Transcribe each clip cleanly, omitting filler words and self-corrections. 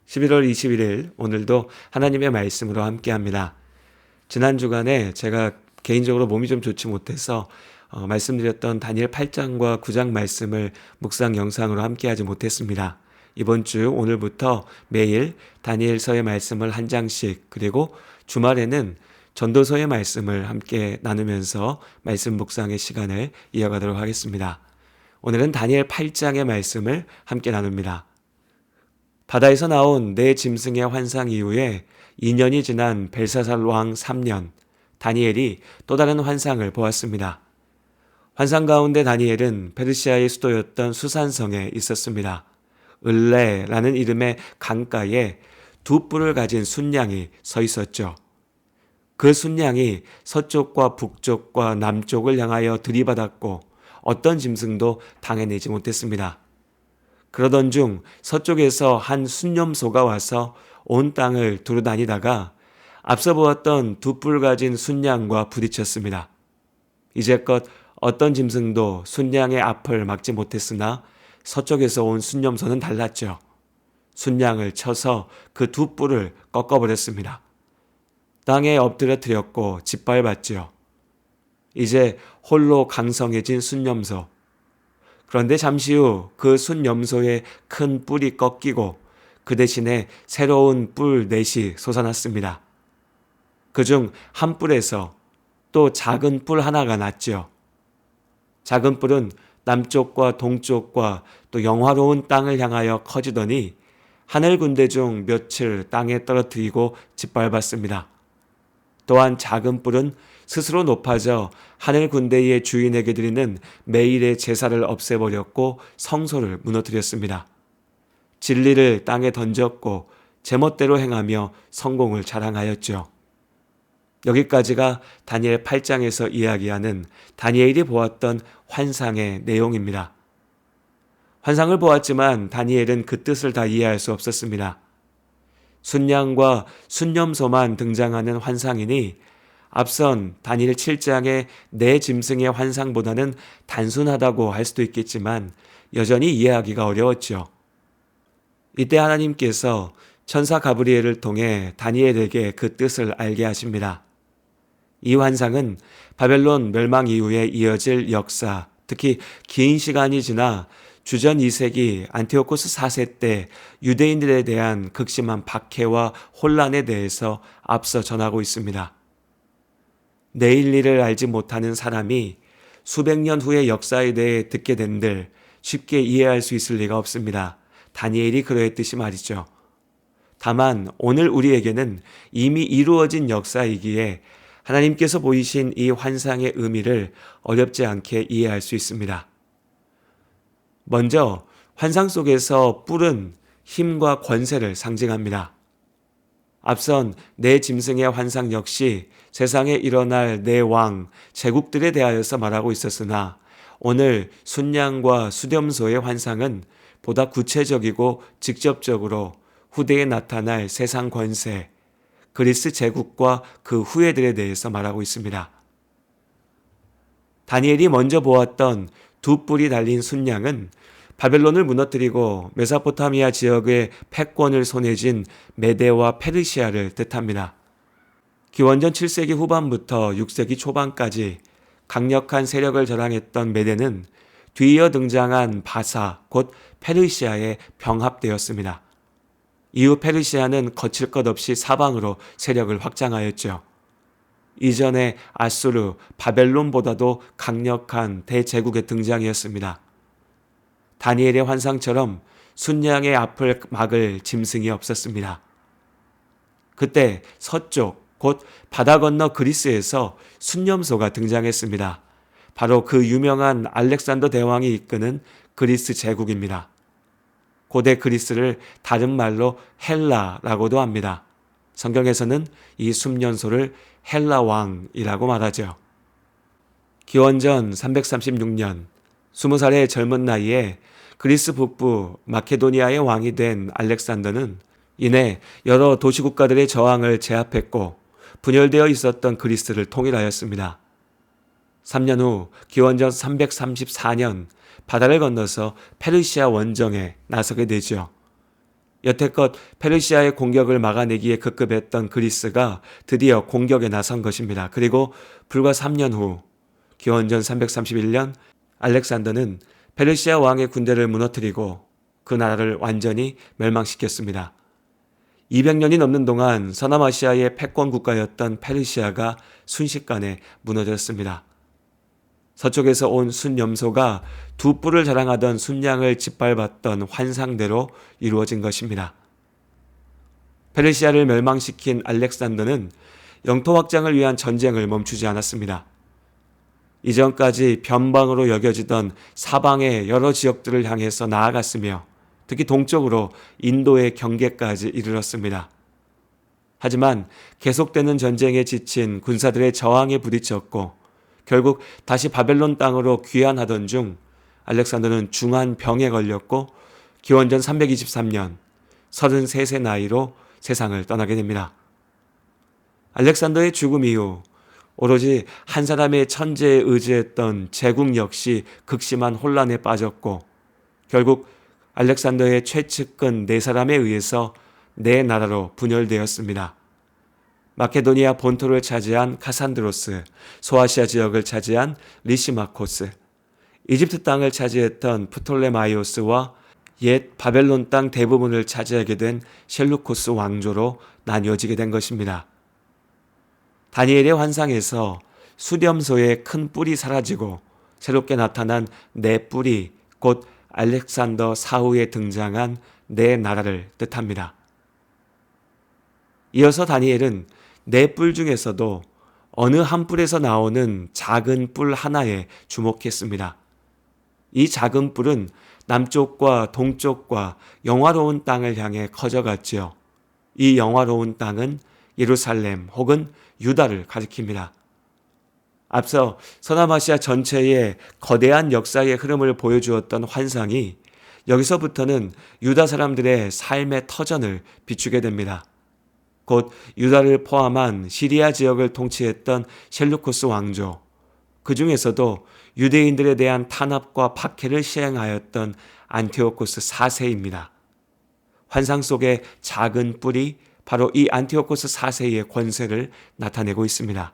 11월 21일 오늘도 하나님의 말씀으로 함께합니다. 지난 주간에 제가 개인적으로 몸이 좀 좋지 못해서 말씀드렸던 다니엘 8장과 9장 말씀을 묵상 영상으로 함께하지 못했습니다. 이번 주 오늘부터 매일 다니엘서의 말씀을 한 장씩, 그리고 주말에는 전도서의 말씀을 함께 나누면서 말씀 묵상의 시간을 이어가도록 하겠습니다. 오늘은 다니엘 8장의 말씀을 함께 나눕니다. 바다에서 나온 네 짐승의 환상 이후에 2년이 지난 벨사살 왕 3년, 다니엘이 또 다른 환상을 보았습니다. 환상 가운데 다니엘은 페르시아의 수도였던 수산성에 있었습니다. 을레라는 이름의 강가에 두 뿔을 가진 순양이 서 있었죠. 그 순양이 서쪽과 북쪽과 남쪽을 향하여 들이받았고 어떤 짐승도 당해내지 못했습니다. 그러던 중 서쪽에서 한 순념소가 와서 온 땅을 두루 다니다가 앞서 보았던 두 뿔 가진 순양과 부딪혔습니다. 이제껏 어떤 짐승도 순양의 앞을 막지 못했으나 서쪽에서 온 순념소는 달랐죠. 순양을 쳐서 그 두 뿔을 꺾어버렸습니다. 땅에 엎드려뜨렸고 짓밟았지요. 이제 홀로 강성해진 순념소. 그런데 잠시 후 그 순염소의 큰 뿔이 꺾이고 그 대신에 새로운 뿔 넷이 솟아났습니다. 그중 한 뿔에서 또 작은 뿔 하나가 났지요. 작은 뿔은 남쪽과 동쪽과 또 영화로운 땅을 향하여 커지더니 하늘 군대 중 몇을 땅에 떨어뜨리고 짓밟았습니다. 또한 작은 뿔은 스스로 높아져 하늘 군대의 주인에게 드리는 매일의 제사를 없애버렸고 성소를 무너뜨렸습니다. 진리를 땅에 던졌고 제멋대로 행하며 성공을 자랑하였죠. 여기까지가 다니엘 8장에서 이야기하는 다니엘이 보았던 환상의 내용입니다. 환상을 보았지만 다니엘은 그 뜻을 다 이해할 수 없었습니다. 순양과 순념소만 등장하는 환상이니 앞선 다니엘 7장의 네 짐승의 환상보다는 단순하다고 할 수도 있겠지만 여전히 이해하기가 어려웠죠. 이때 하나님께서 천사 가브리엘을 통해 다니엘에게 그 뜻을 알게 하십니다. 이 환상은 바벨론 멸망 이후에 이어질 역사, 특히 긴 시간이 지나 주전 2세기 안티오코스 4세 때 유대인들에 대한 극심한 박해와 혼란에 대해서 앞서 전하고 있습니다. 내일 일을 알지 못하는 사람이 수백 년 후의 역사에 대해 듣게 된들 쉽게 이해할 수 있을 리가 없습니다. 다니엘이 그러했듯이 말이죠. 다만 오늘 우리에게는 이미 이루어진 역사이기에 하나님께서 보이신 이 환상의 의미를 어렵지 않게 이해할 수 있습니다. 먼저 환상 속에서 뿔은 힘과 권세를 상징합니다. 앞선 네 짐승의 환상 역시 세상에 일어날 네 왕, 제국들에 대하여서 말하고 있었으나 오늘 순양과 수렴소의 환상은 보다 구체적이고 직접적으로 후대에 나타날 세상 권세, 그리스 제국과 그 후예들에 대해서 말하고 있습니다. 다니엘이 먼저 보았던 두 뿔이 달린 순양은 바벨론을 무너뜨리고 메소포타미아 지역의 패권을 손에 쥔 메데와 페르시아를 뜻합니다. 기원전 7세기 후반부터 6세기 초반까지 강력한 세력을 자랑했던 메데는 뒤이어 등장한 바사, 곧 페르시아에 병합되었습니다. 이후 페르시아는 거칠 것 없이 사방으로 세력을 확장하였죠. 이전에 아수르, 바벨론보다도 강력한 대제국의 등장이었습니다. 다니엘의 환상처럼 순양의 앞을 막을 짐승이 없었습니다. 그때 서쪽, 곧 바다 건너 그리스에서 순념소가 등장했습니다. 바로 그 유명한 알렉산더 대왕이 이끄는 그리스 제국입니다. 고대 그리스를 다른 말로 헬라라고도 합니다. 성경에서는 이 순념소를 헬라 왕이라고 말하죠. 기원전 336년 20살의 젊은 나이에 그리스 북부 마케도니아의 왕이 된 알렉산더는 이내 여러 도시국가들의 저항을 제압했고 분열되어 있었던 그리스를 통일하였습니다. 3년 후 기원전 334년 바다를 건너서 페르시아 원정에 나서게 되죠. 여태껏 페르시아의 공격을 막아내기에 급급했던 그리스가 드디어 공격에 나선 것입니다. 그리고 불과 3년 후 기원전 331년 알렉산더는 페르시아 왕의 군대를 무너뜨리고 그 나라를 완전히 멸망시켰습니다. 200년이 넘는 동안 서남아시아의 패권 국가였던 페르시아가 순식간에 무너졌습니다. 서쪽에서 온 순염소가 두 뿔을 자랑하던 순양을 짓밟았던 환상대로 이루어진 것입니다. 페르시아를 멸망시킨 알렉산더는 영토 확장을 위한 전쟁을 멈추지 않았습니다. 이전까지 변방으로 여겨지던 사방의 여러 지역들을 향해서 나아갔으며 특히 동쪽으로 인도의 경계까지 이르렀습니다. 하지만 계속되는 전쟁에 지친 군사들의 저항에 부딪혔고 결국 다시 바벨론 땅으로 귀환하던 중 알렉산더는 중한 병에 걸렸고 기원전 323년 33세 나이로 세상을 떠나게 됩니다. 알렉산더의 죽음 이후 오로지 한 사람의 천재에 의지했던 제국 역시 극심한 혼란에 빠졌고 결국 알렉산더의 최측근 네 사람에 의해서 네 나라로 분열되었습니다. 마케도니아 본토를 차지한 카산드로스, 소아시아 지역을 차지한 리시마코스, 이집트 땅을 차지했던 프톨레마이오스와 옛 바벨론 땅 대부분을 차지하게 된 셀루코스 왕조로 나뉘어지게 된 것입니다. 다니엘의 환상에서 수렴소의 큰 뿔이 사라지고 새롭게 나타난 네 뿔이 곧 알렉산더 사후에 등장한 네 나라를 뜻합니다. 이어서 다니엘은 네 뿔 중에서도 어느 한 뿔에서 나오는 작은 뿔 하나에 주목했습니다. 이 작은 뿔은 남쪽과 동쪽과 영화로운 땅을 향해 커져갔지요. 이 영화로운 땅은 예루살렘 혹은 유다를 가리킵니다. 앞서 서남아시아 전체의 거대한 역사의 흐름을 보여주었던 환상이 여기서부터는 유다 사람들의 삶의 터전을 비추게 됩니다. 곧 유다를 포함한 시리아 지역을 통치했던 셀루코스 왕조, 그 중에서도 유대인들에 대한 탄압과 박해를 시행하였던 안티오코스 4세입니다. 환상 속의 작은 뿔이 바로 이 안티오코스 4세의 권세를 나타내고 있습니다.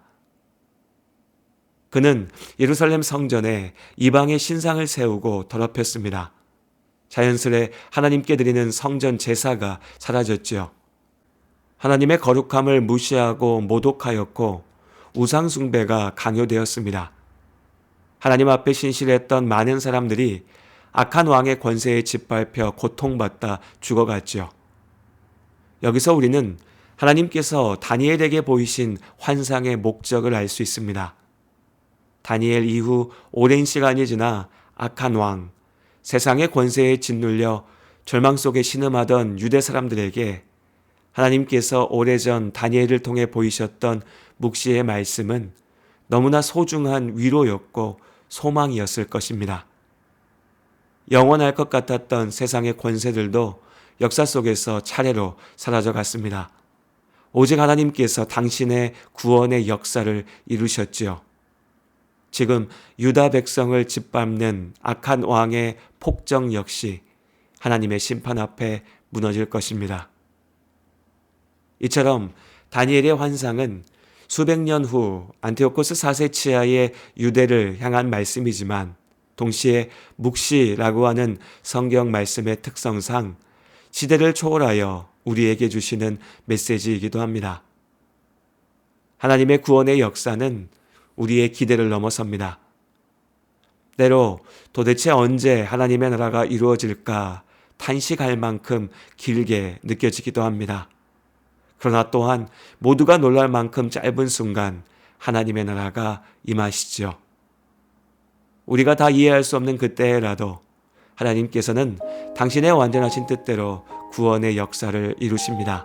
그는 예루살렘 성전에 이방의 신상을 세우고 더럽혔습니다. 자연스레 하나님께 드리는 성전 제사가 사라졌지요. 하나님의 거룩함을 무시하고 모독하였고 우상 숭배가 강요되었습니다. 하나님 앞에 신실했던 많은 사람들이 악한 왕의 권세에 짓밟혀 고통받다 죽어갔지요. 여기서 우리는 하나님께서 다니엘에게 보이신 환상의 목적을 알 수 있습니다. 다니엘 이후 오랜 시간이 지나 악한 왕, 세상의 권세에 짓눌려 절망 속에 신음하던 유대 사람들에게 하나님께서 오래전 다니엘을 통해 보이셨던 묵시의 말씀은 너무나 소중한 위로였고 소망이었을 것입니다. 영원할 것 같았던 세상의 권세들도 역사 속에서 차례로 사라져 갔습니다. 오직 하나님께서 당신의 구원의 역사를 이루셨지요. 지금 유다 백성을 짓밟는 악한 왕의 폭정 역시 하나님의 심판 앞에 무너질 것입니다. 이처럼 다니엘의 환상은 수백 년 후 안티오코스 4세 치하의 유대를 향한 말씀이지만 동시에 묵시라고 하는 성경 말씀의 특성상 시대를 초월하여 우리에게 주시는 메시지이기도 합니다. 하나님의 구원의 역사는 우리의 기대를 넘어섭니다. 때로 도대체 언제 하나님의 나라가 이루어질까 탄식할 만큼 길게 느껴지기도 합니다. 그러나 또한 모두가 놀랄 만큼 짧은 순간 하나님의 나라가 임하시죠. 우리가 다 이해할 수 없는 그때라도 하나님께서는 당신의 완전하신 뜻대로 구원의 역사를 이루십니다.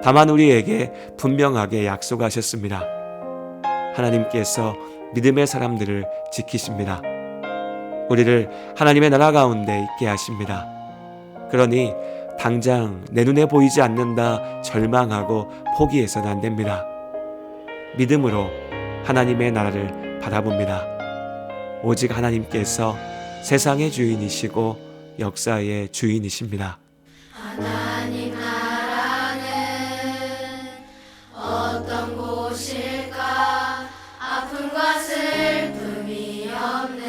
다만 우리에게 분명하게 약속하셨습니다. 하나님께서 믿음의 사람들을 지키십니다. 우리를 하나님의 나라 가운데 있게 하십니다. 그러니 당장 내 눈에 보이지 않는다 절망하고 포기해서는 안 됩니다. 믿음으로 하나님의 나라를 바라봅니다. 오직 하나님께서 세상의 주인이시고 역사의 주인이십니다. 하나님 나라는 어떤 곳일까? 아픔과 슬픔이 없는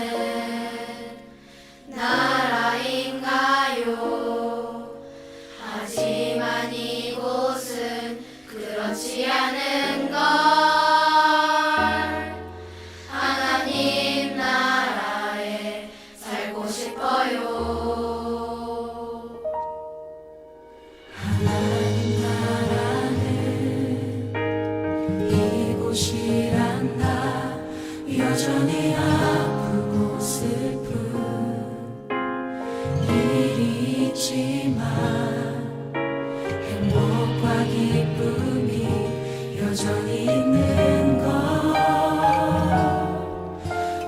나라인가요? 하지만 이곳은 그렇지 않은 걸. 하나님 나라에 살고 싶어요. 하나님 나라는 이곳이란다. 여전히 아프고 슬픈 일이 있지만 행복과 기쁨이 여전히 있는 것.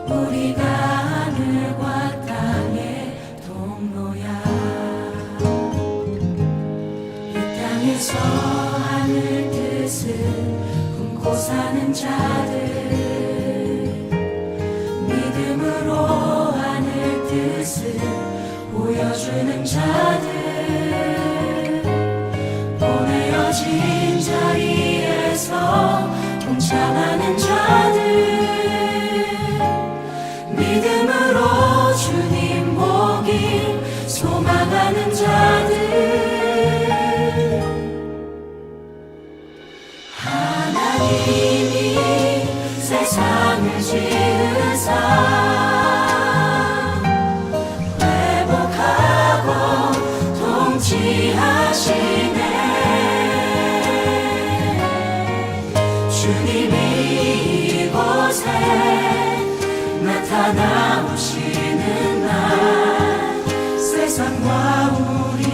우리가 하늘과 땅의 동로야. 이 땅에서 하늘 뜻을 품고 사는 자들, 믿음으로 하늘 뜻을 보여주는 자들, 보내어진 자리에서 동참하는 자들, 믿음으로 주님 보길 소망하는 자들. 하나님이 세상을 지으사 회복하고 통치하시네. 주님이 이곳에 나타나오시는 날 세상과 우리